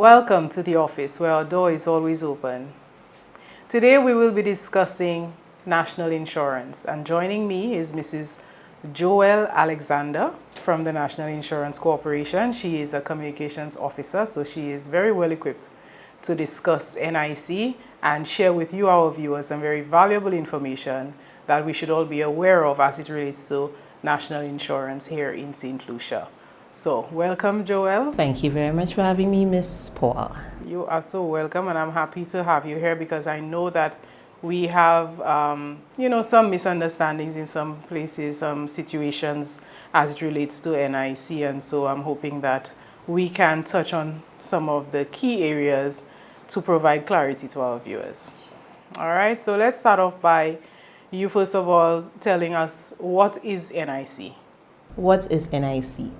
Welcome to the office where our door is always open. Today we will be discussing national insurance, and joining me is Mrs. Joelle Alexander from the National Insurance Corporation. She is a communications officer, so she is very well equipped to discuss NIC and share with you, our viewers, some very valuable information that we should all be aware of as it relates to national insurance here in St. Lucia. So, welcome, Joelle. Thank you very much for having me, Miss Paul. You are so welcome, and I'm happy to have you here because I know that we have, some misunderstandings in some places, some situations as it relates to NIC, and so I'm hoping that we can touch on some of the key areas to provide clarity to our viewers. All right, so let's start off by you, first of all, telling us what is NIC? What is NIC?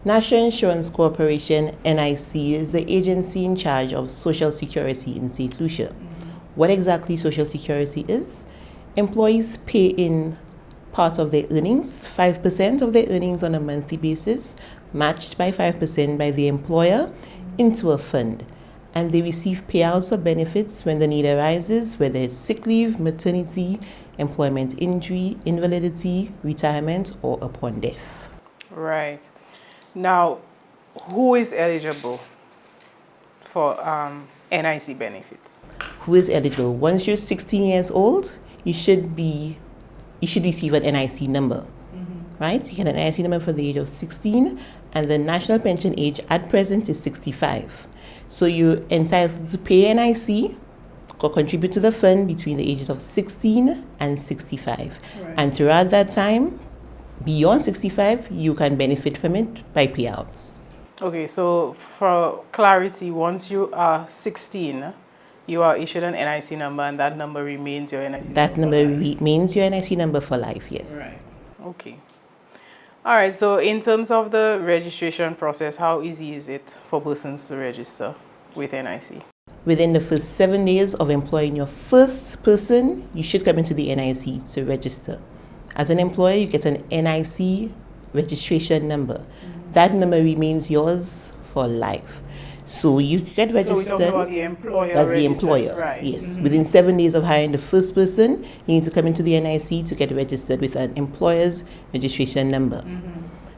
National Insurance Corporation, NIC, is the agency in charge of Social Security in St. Lucia. What exactly Social Security is? Employees pay in part of their earnings, 5% of their earnings on a monthly basis, matched by 5% by the employer, into a fund. And they receive payouts or benefits when the need arises, whether it's sick leave, maternity, employment injury, invalidity, retirement, or upon death. Right. Now, who is eligible for NIC benefits? Who is eligible? Once you're 16 years old, you should receive an NIC number, right? You get an NIC number for the age of 16, and the national pension age at present is 65. So you're entitled to pay NIC or contribute to the fund between the ages of 16 and 65. Right. And throughout that time, beyond 65, you can benefit from it by payouts. Okay, so for clarity, once you are 16, you are issued an NIC number, and that number remains your NIC number. That number remains your NIC number for life, yes. Right. Okay. All right, so in terms of the registration process, how easy is it for persons to register with NIC? Within the first 7 days of employing your first person, you should come into the NIC to register. As an employer, you get an NIC registration number. That number remains yours for life. So you get registered. So we're talking about the employer. That's the employer. Right. Yes. Within 7 days of hiring the first person, you need to come into the NIC to get registered with an employer's registration number.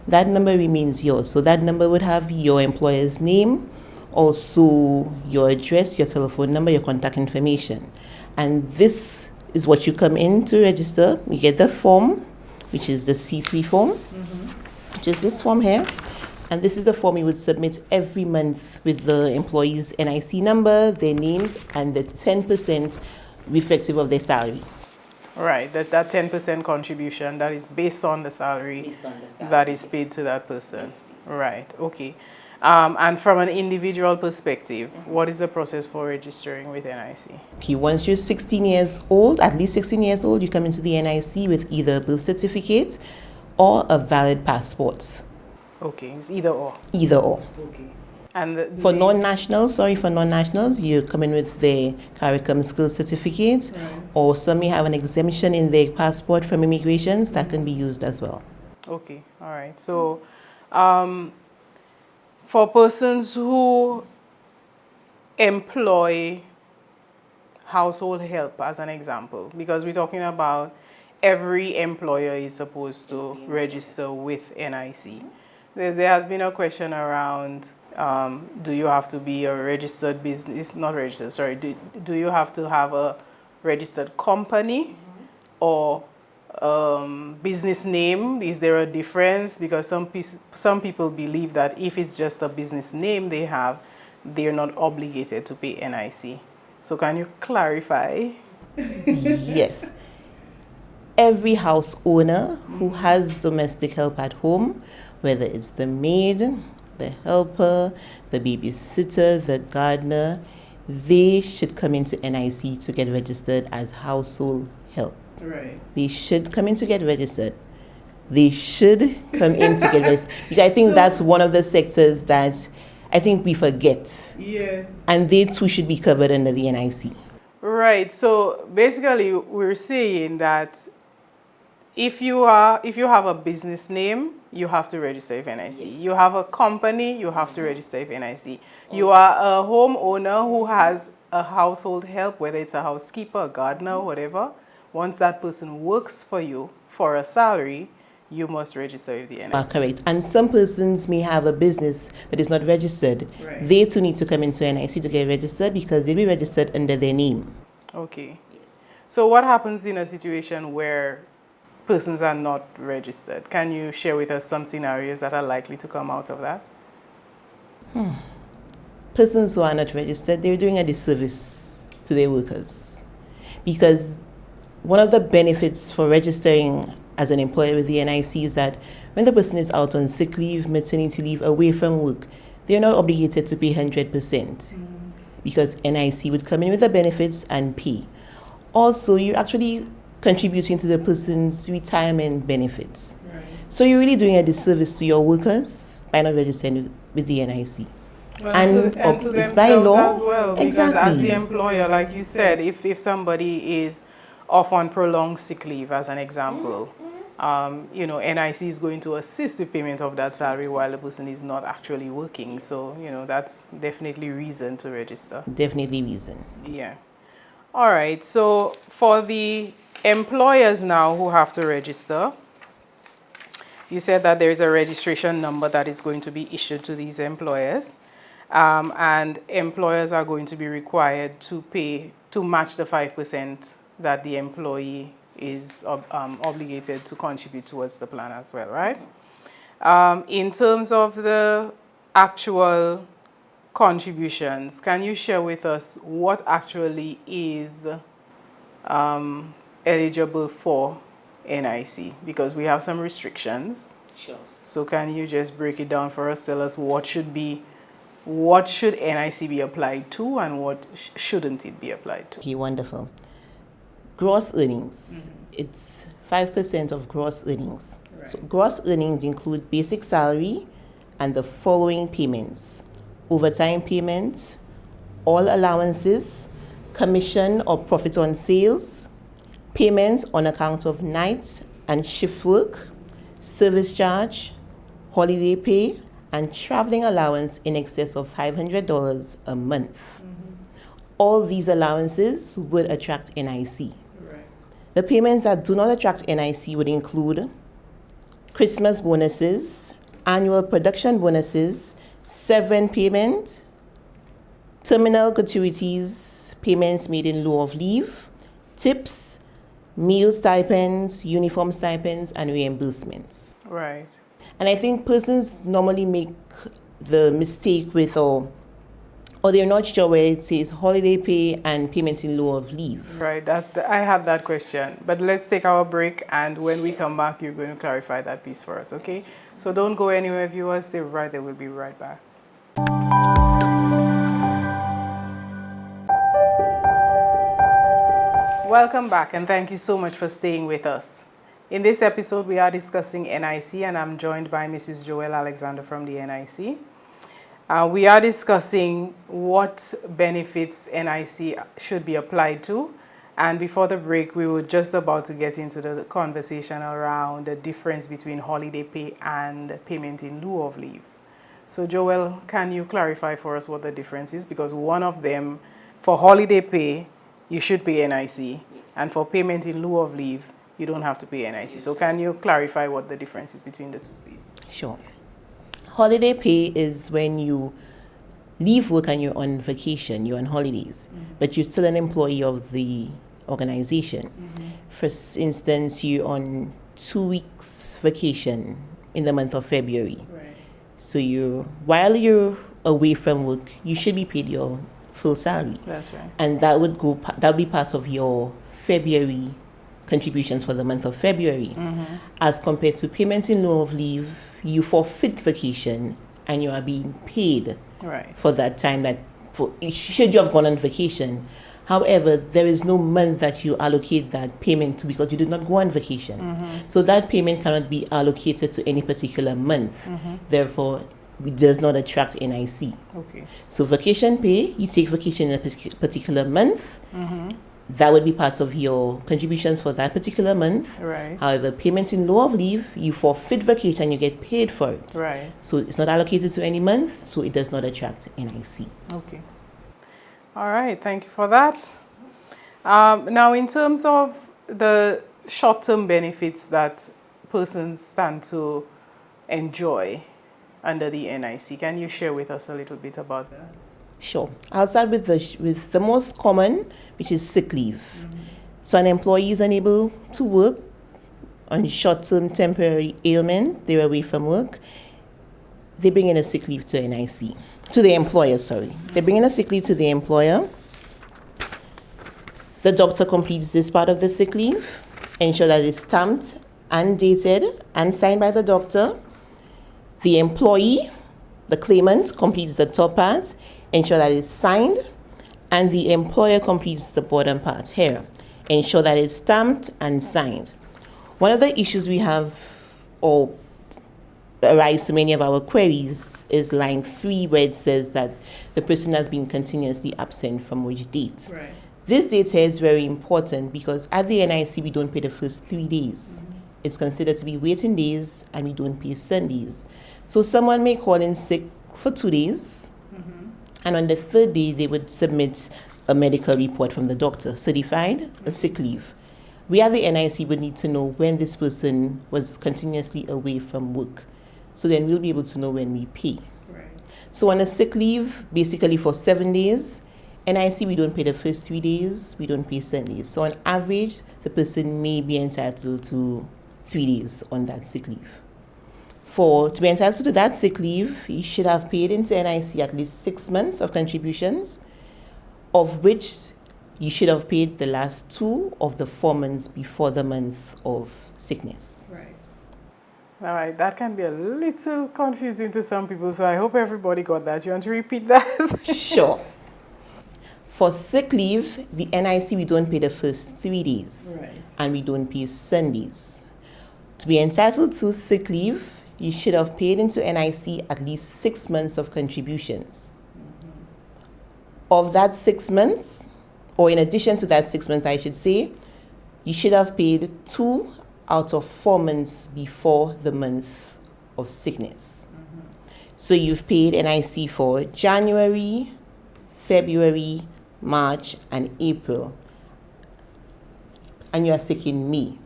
That number remains yours. So that number would have your employer's name, also your address, your telephone number, your contact information. And this is what you come in to register. You get the form, which is the C3 form, which is this form here. And this is the form you would submit every month with the employee's NIC number, their names, and the 10% reflective of their salary. Right, that 10% contribution, that is based on the salary, that is paid to that person. Yes, right, okay. And from an individual perspective, what is the process for registering with NIC? Okay, once you're 16 years old, at least 16 years old, you come into the NIC with either a birth certificate or a valid passport. Okay, it's either or. Either or. Okay. And for non-nationals, you come in with the CARICOM skills certificate, or some may have an exemption in their passport from immigrations that can be used as well. Okay, all right. So, for persons who employ household help, as an example, because we're talking about every employer is supposed to register with NIC. There has been a question around, do you have to be a registered business, not registered, sorry, do you have to have a registered company or business name? Is there a difference? Because some people believe that if it's just a business name they have, they're not obligated to pay NIC. So can you clarify? Yes. Every house owner who has domestic help at home, whether it's the maid, the helper, the babysitter, the gardener, they should come into NIC to get registered as household help. Right. They should come in to get registered. They should come in to get registered. Because I think that's one of the sectors that I think we forget. Yes. And they too should be covered under the NIC. Right. So basically we're saying that if you have a business name, you have to register with NIC. Yes. You have a company, you have to register with NIC. You are a homeowner who has a household help, whether it's a housekeeper, a gardener, whatever. Once that person works for you for a salary, you must register with the NIC. Correct. And some persons may have a business that is not registered. Right. They too need to come into NIC to get registered because they'll be registered under their name. Okay. Yes. So what happens in a situation where persons are not registered? Can you share with us some scenarios that are likely to come out of that? Persons who are not registered, they're doing a disservice to their workers. Because one of the benefits for registering as an employer with the NIC is that when the person is out on sick leave, maternity leave, away from work, they're not obligated to pay 100% because NIC would come in with the benefits and pay. Also, you're actually contributing to the person's retirement benefits. Right. So you're really doing a disservice to your workers by not registering with the NIC. Well, And to it's themselves by law. as well, because as Exactly. the employer, like you said, if somebody is off on prolonged sick leave, as an example, NIC is going to assist with payment of that salary while the person is not actually working. So, that's definitely reason to register. Definitely reason. Yeah. All right. So for the employers now who have to register, you said that there is a registration number that is going to be issued to these employers. And employers are going to be required to pay, to match the 5% that the employee is obligated to contribute towards the plan as well, right? In terms of the actual contributions, can you share with us what actually is eligible for NIC? Because we have some restrictions. Sure. So can you just break it down for us? Tell us what should NIC be applied to and what shouldn't it be applied to? Okay, wonderful. Gross earnings. It's 5% of gross earnings. Right. So gross earnings include basic salary and the following payments: overtime payments, all allowances, commission or profit on sales, payments on account of night and shift work, service charge, holiday pay, and traveling allowance in excess of $500 a month. All these allowances would attract NIC. Right. The payments that do not attract NIC would include Christmas bonuses, annual production bonuses, severance payment, terminal gratuities, payments made in lieu of leave, tips, meal stipends, uniform stipends, and reimbursements. Right. And I think persons normally make the mistake with, or they're not sure where it says holiday pay and payment in lieu of leave. Right. I had that question. But let's take our break, and when we come back, you're going to clarify that piece for us, okay? So don't go anywhere, viewers. Stay right there. We'll be right back. Welcome back, and thank you so much for staying with us. In this episode, we are discussing NIC, and I'm joined by Mrs. Joelle Alexander from the NIC. We are discussing what benefits NIC should be applied to. And before the break, we were just about to get into the conversation around the difference between holiday pay and payment in lieu of leave. So Joelle, can you clarify for us what the difference is? Because one of them, for holiday pay, you should pay NIC. Yes. And for payment in lieu of leave, you don't have to pay NIC. So can you clarify what the difference is between the two, please? Sure. Holiday pay is when you leave work and you're on vacation, you're on holidays, but you're still an employee of the organization. For instance, you're on 2 weeks vacation in the month of February. Right. So while you're away from work, you should be paid your full salary. That's right. And that would be part of your February contributions for the month of February. As compared to payment in lieu of leave, you forfeit vacation and you are being paid Right. for that time should you have gone on vacation. However, there is no month that you allocate that payment to because you did not go on vacation. So that payment cannot be allocated to any particular month. Therefore, it does not attract NIC. Okay. So vacation pay, you take vacation in a particular month. that would be part of your contributions for that particular month. Right. However, payment in lieu of leave, you forfeit vacation, you get paid for it. Right. So it's not allocated to any month, so it does not attract NIC. Okay. All right. Thank you for that. Now, in terms of the short-term benefits that persons stand to enjoy under the NIC, can you share with us a little bit about that? Sure. I'll start with the most common, which is sick leave. So an employee is unable to work on short-term temporary ailment, they're away from work, they bring in a sick leave to NIC, to the employer, sorry. They bring in a sick leave to the employer. The doctor completes this part of the sick leave, ensure that it's stamped and dated and signed by the doctor. The employee, the claimant, completes the top part, ensure that it's signed, and the employer completes the bottom part here. Ensure that it's stamped and signed. One of the issues we have, or arise to many of our queries, is line 3, where it says that the person has been continuously absent from which date. Right. This date here is very important because at the NIC we don't pay the first 3 days. It's considered to be waiting days, and we don't pay Sundays. So someone may call in sick for 2 days, and on the 3rd day they would submit a medical report from the doctor, certified a sick leave. We at the NIC would need to know when this person was continuously away from work. So then we'll be able to know when we pay. Right. So on a sick leave, basically for 7 days, NIC we don't pay the first 3 days, we don't pay Sundays. So on average, the person may be entitled to 3 days on that sick leave. To be entitled to that sick leave, you should have paid into NIC at least 6 months of contributions, of which you should have paid the last 2 of the 4 months before the month of sickness. Right. All right, that can be a little confusing to some people, so I hope everybody got that. You want to repeat that? Sure. For sick leave, the NIC we don't pay the first 3 days, Right. and we don't pay Sundays. To be entitled to sick leave, you should have paid into NIC at least 6 months of contributions. Of that 6 months, or in addition to that 6 months, I should say, you should have paid 2 out of 4 months before the month of sickness. So you've paid NIC for January, February, March, and April, and you are sick in May.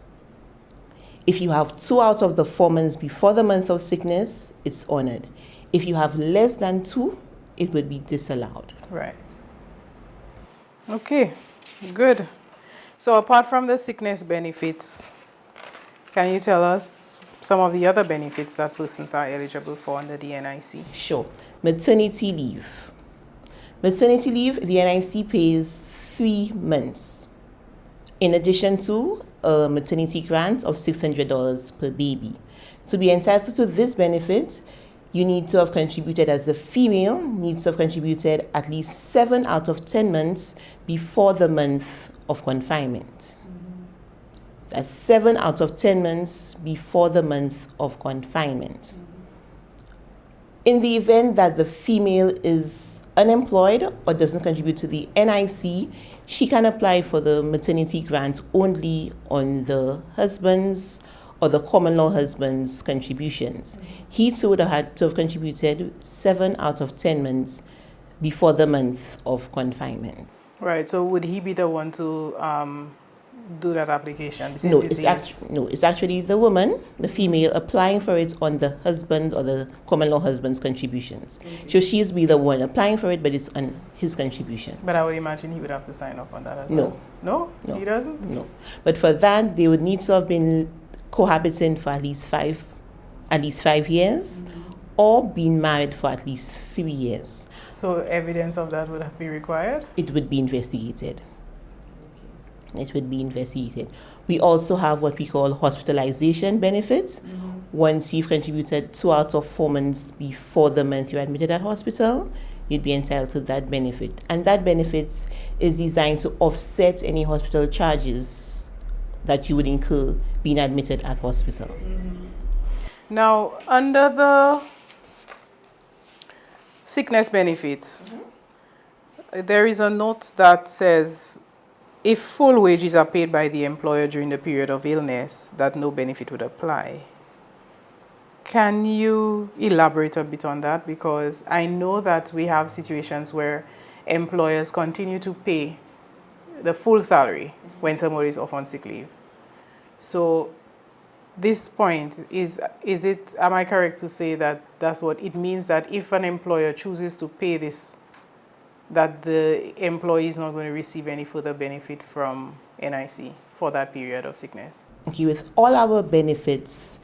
If you have 2 out of the 4 months before the month of sickness, it's honored. If you have less than 2, it would be disallowed. Right. Okay, good. So apart from the sickness benefits, can you tell us some of the other benefits that persons are eligible for under the NIC? Sure. Maternity leave. Maternity leave, the NIC pays 3 months. In addition to a maternity grant of $600 per baby. To be entitled to this benefit, you need to have contributed, as a female, needs to have contributed at least 7 out of 10 months before the month of confinement. That's 7 out of 10 months before the month of confinement. In the event that the female is unemployed or doesn't contribute to the NIC, she can apply for the maternity grant only on the husband's or the common law husband's contributions. He too would have had to have contributed 7 out of 10 months before the month of confinement. Right, so would he be the one to do that application? No, it's actually the woman, the female, applying for it on the husband or the common law husband's contributions. So she's be the one applying for it, but it's on his contribution. But I would imagine he would have to sign up on that as well. No. No? He doesn't? No. But for that, they would need to have been cohabiting for at least 5 years, or been married for at least 3 years. So evidence of that would be required? It would be investigated. It would be investigated. We also have what we call hospitalization benefits. Once you've contributed 2 out of 4 months before the month you're admitted at hospital, you'd be entitled to that benefit. And that benefit is designed to offset any hospital charges that you would incur being admitted at hospital. Now, under the sickness benefits, there is a note that says if full wages are paid by the employer during the period of illness, that no benefit would apply. Can you elaborate a bit on that? Because I know that we have situations where employers continue to pay the full salary when somebody is off on sick leave. So this point, is it, am I correct to say that that's what it means, that if an employer chooses to pay this, that the employee is not going to receive any further benefit from NIC for that period of sickness? Okay, with all our benefits,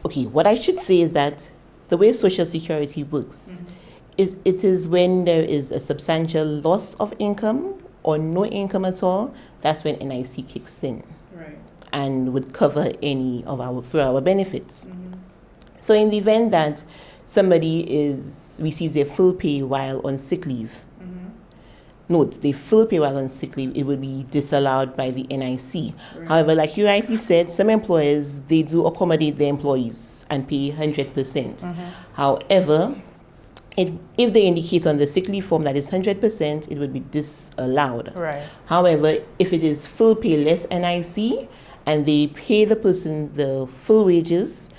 okay, what I should say is that the way Social Security works is it is when there is a substantial loss of income or no income at all, that's when NIC kicks in. Right. And would cover any of our benefits. So in the event that somebody receives their full pay while on sick leave, note, the full pay while on sick leave, it would be disallowed by the NIC. Right. However, like you rightly said, some employers, they do accommodate their employees and pay 100%. However, if they indicate on the sick leave form that it's 100%, it would be disallowed. Right. However, if it is full pay less NIC and they pay the person the full wages,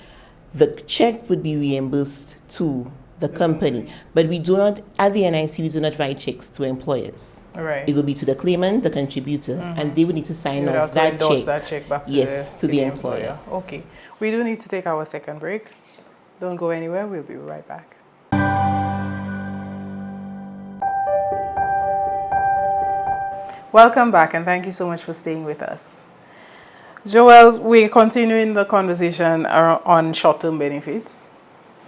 the check would be reimbursed to the company. But we do not, at the NIC, we do not write checks to employers. Right. It will be to the claimant, the contributor, and they would need to sign off that check. That check back to the employer. Okay. We do need to take our second break. Don't go anywhere. We'll be right back. Welcome back, and thank you so much for staying with us. Joel, we're continuing the conversation on short-term benefits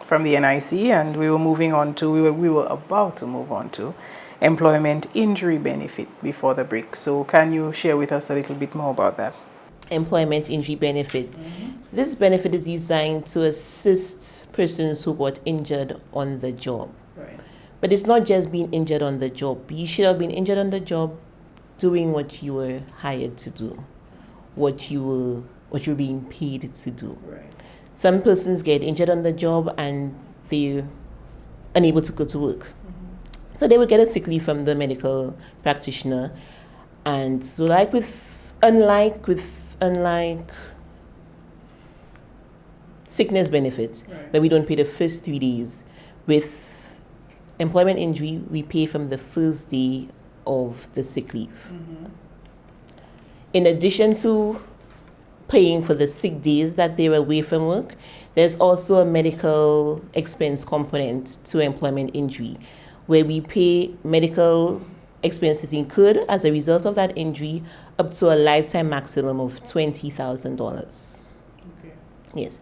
from the NIC, and we were about to move on to employment injury benefit before the break. So can you share with us a little bit more about that? Employment injury benefit. This benefit is designed to assist persons who got injured on the job. Right. But it's not just being injured on the job. You should have been injured on the job doing what you were hired to do, what you're being paid to do. Right. Some persons get injured on the job and they're unable to go to work. So they will get a sick leave from the medical practitioner. And so unlike sickness benefits, right, where we don't pay the first 3 days, with employment injury, we pay from the first day of the sick leave. In addition to paying for the sick days that they were away from work, there's also a medical expense component to employment injury, where we pay medical expenses incurred as a result of that injury up to a lifetime maximum of $20,000. Okay. Yes.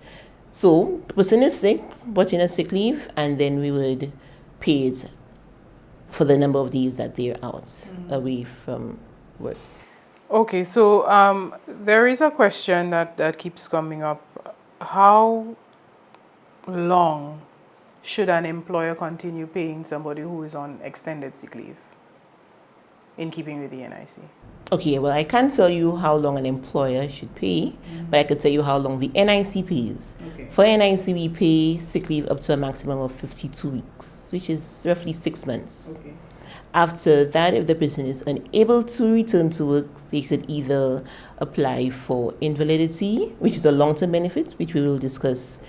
So the person is sick, but in a sick leave, and then we would pay it for the number of days that they're out away from work. Okay, so there is a question that keeps coming up. How long should an employer continue paying somebody who is on extended sick leave in keeping with the NIC? Okay, well, I can't tell you how long an employer should pay, but I could tell you how long the NIC pays. Okay. For NIC, we pay sick leave up to a maximum of 52 weeks, which is roughly 6 months. Okay. After that, if the person is unable to return to work, they could either apply for invalidity, which is a long-term benefit, which we will discuss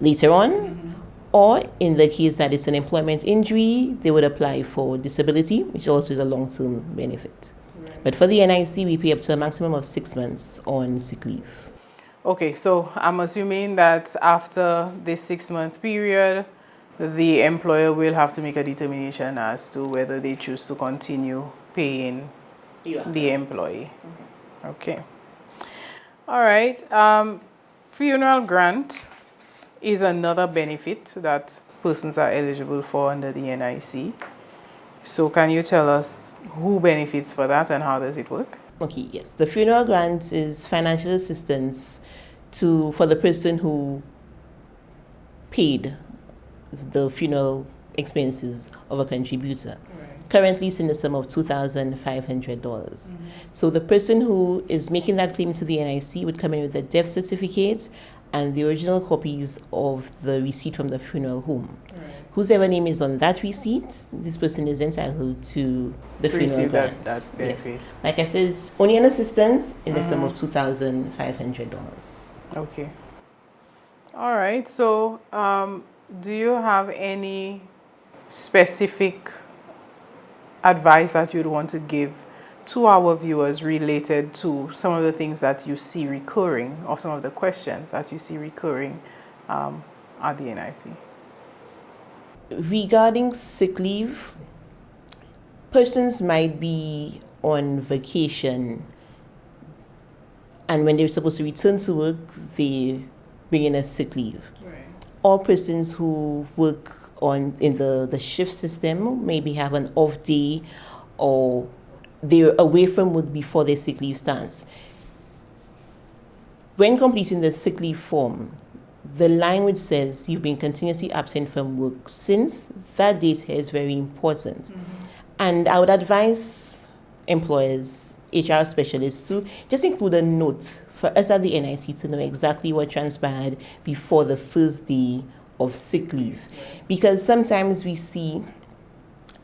later on, or in the case that it's an employment injury, they would apply for disability, which also is a long-term benefit. Right. But for the NIC, we pay up to a maximum of 6 months on sick leave. Okay, so I'm assuming that after this 6-month period, the employer will have to make a determination as to whether they choose to continue paying the employee. Okay. All right. Funeral grant is another benefit that persons are eligible for under the NIC. So can you tell us who benefits for that and how does it work? Okay, yes. The funeral grant is financial assistance for the person who paid the funeral expenses of a contributor. Right. Currently, it's in the sum of $2,500. So the person who is making that claim to the NIC would come in with a death certificate and the original copies of the receipt from the funeral home. Right. Whoever name is on that receipt, this person is entitled to the funeral Receive grant. that benefit. Yes. Like I said, it's only an assistance in the sum of $2,500. Okay. All right. So, do you have any specific advice that you'd want to give to our viewers related to some of the things that you see recurring or some of the questions that you see recurring at the NIC? Regarding sick leave, persons might be on vacation, and when they're supposed to return to work, they bring in a sick leave. Right. Or persons who work in the shift system maybe have an off day, or they're away from work before their sick leave starts. When completing the sick leave form, the language says you've been continuously absent from work since. That date here is very important. And I would advise employers, HR specialists, to just include a note for us at the NIC to know exactly what transpired before the first day of sick leave. Because sometimes we see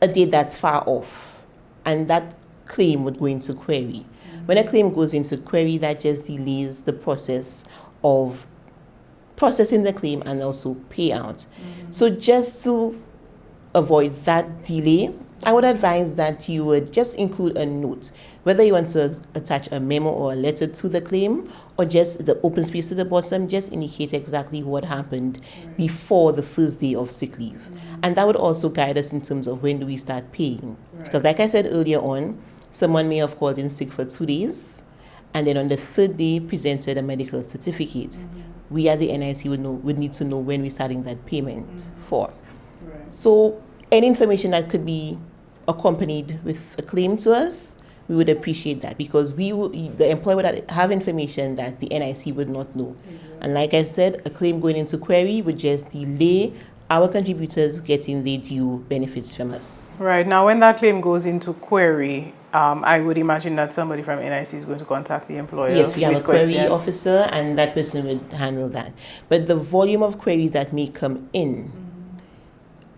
a date that's far off, and that claim would go into query. When a claim goes into query, that just delays the process of processing the claim and also payout. So just to avoid that delay, I would advise that you would just include a note, whether you want to attach a memo or a letter to the claim, or just the open space to the bottom, just indicate exactly what happened before the first day of sick leave. And that would also guide us in terms of when do we start paying. Because like I said earlier on, someone may have called in sick for 2 days, and then on the third day presented a medical certificate. We at the NIC would need to know when we're starting that payment for. So any information that could be accompanied with a claim to us, we would appreciate that, because the employer would have information that the NIC would not know. And like I said, a claim going into query would just delay our contributors getting their due benefits from us. Right. Now, when that claim goes into query, I would imagine that somebody from NIC is going to contact the employer. Yes, we have a questions. query officer, and that person would handle that. But the volume of queries that may come in,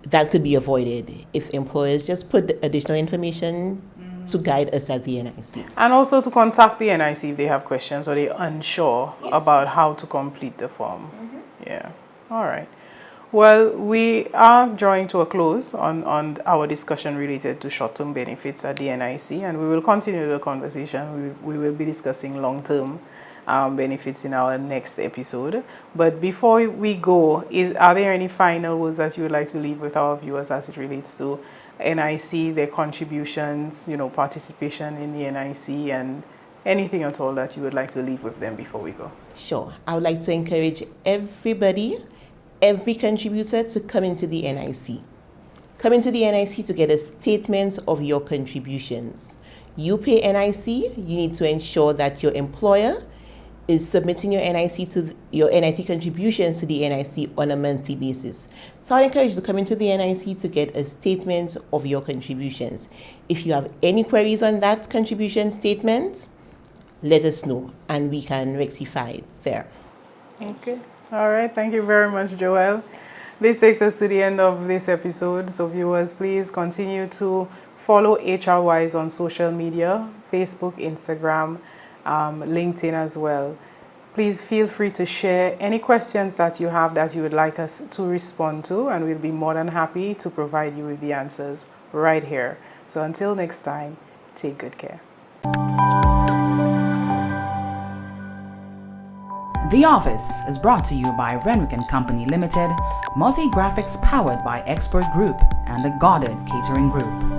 that could be avoided if employers just put the additional information to guide us at the NIC. And also to contact the NIC if they have questions or they're unsure about how to complete the form. Yeah. All right. Well, we are drawing to a close on our discussion related to short-term benefits at the NIC, and we will continue the conversation. We will be discussing long-term benefits in our next episode. But before we go, are there any final words that you would like to leave with our viewers as it relates to NIC, their contributions, participation in the NIC, and anything at all that you would like to leave with them before we go? Sure. I would like to encourage every contributor to come into the NIC. Come into the NIC to get a statement of your contributions. You pay NIC, you need to ensure that your employer is submitting your NIC contributions to the NIC on a monthly basis. So I encourage you to come into the NIC to get a statement of your contributions. If you have any queries on that contribution statement, let us know and we can rectify it there. Okay. All right. Thank you very much, Joel. This takes us to the end of this episode. So viewers, please continue to follow HRWise on social media, Facebook, Instagram, LinkedIn as well. Please feel free to share any questions that you have that you would like us to respond to, and we'll be more than happy to provide you with the answers right here. So until next time, take good care. The Office is brought to you by Renwick & Company Limited, Multi-Graphics powered by Expert Group and the Goddard Catering Group.